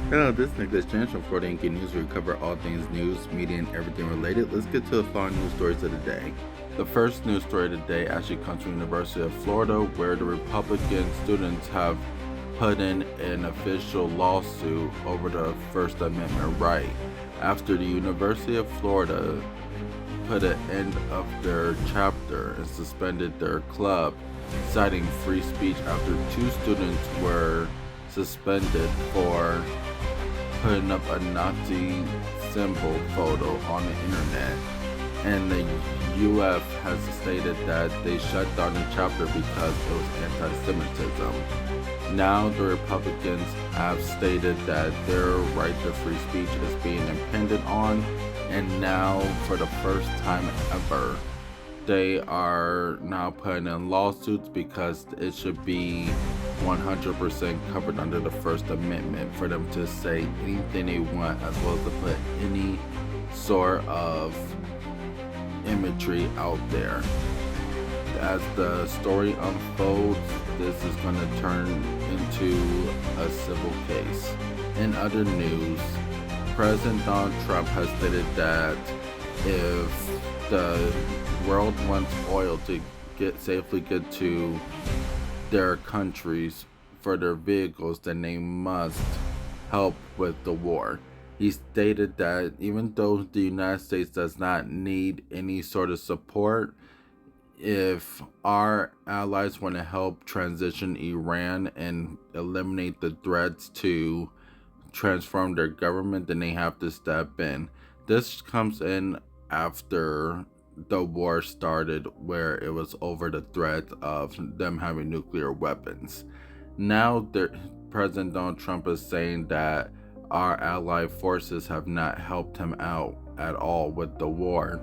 Hello, this is Nicholas James from Florida Yankee News, where we cover all things news, media, and everything related. Let's get to the following news stories of the day. The first news story today actually comes from the University of Florida, where the Republican students have put in an official lawsuit over the First Amendment right after the University of Florida put an end of their chapter and suspended their club, citing free speech after two students were suspended for putting up a Nazi symbol photo on the internet. And the UF has stated that they shut down the chapter because it was anti-Semitism. Now the Republicans have stated that their right to free speech is being impinged on, and now for the first time ever, they are now putting in lawsuits because it should be 100% covered under the First Amendment for them to say anything they want, as well as to put any sort of imagery out there. As the story unfolds, this is going to turn into a civil case. In other news, President Donald Trump has stated that if the world wants oil to safely get to their countries for their vehicles, then they must help with the war. He stated that even though the United States does not need any sort of support, if our allies want to help transition Iran and eliminate the threats to transform their government, then they have to step in. This comes in after the war started, where it was over the threat of them having nuclear weapons. Now, President Donald Trump is saying that our allied forces have not helped him out at all with the war,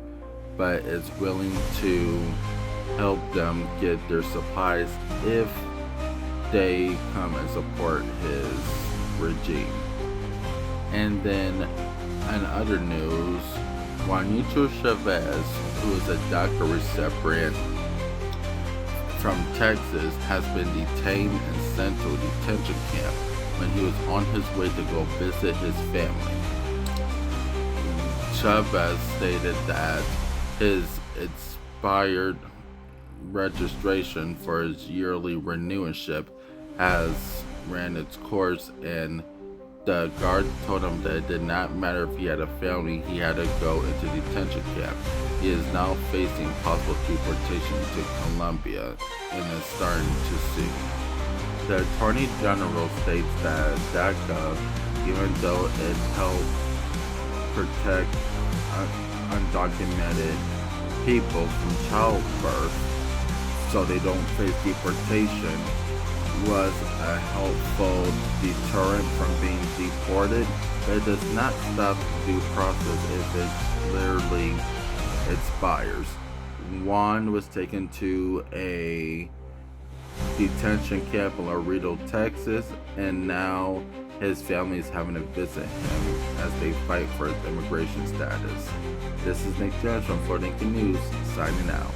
but is willing to help them get their supplies if they come and support his regime. And then, in other news, Juanito Chavez, who is a DACA recipient from Texas, has been detained and sent to a detention camp when he was on his way to go visit his family. Chavez stated that his expired registration for his yearly renewalship has ran its course, and the guard told him that it did not matter if he had a family, he had to go into detention camp. He is now facing possible deportation to Colombia and is starting to sue. The Attorney General states that DACA, even though it helps protect undocumented people from childbirth so they don't face deportation, was a helpful deterrent from being deported, but it does not stop the due process if it literally expires. Juan was taken to a detention camp in Laredo, Texas, and now his family is having to visit him as they fight for his immigration status. This is Nick Jones from Florida Yankee News, signing out.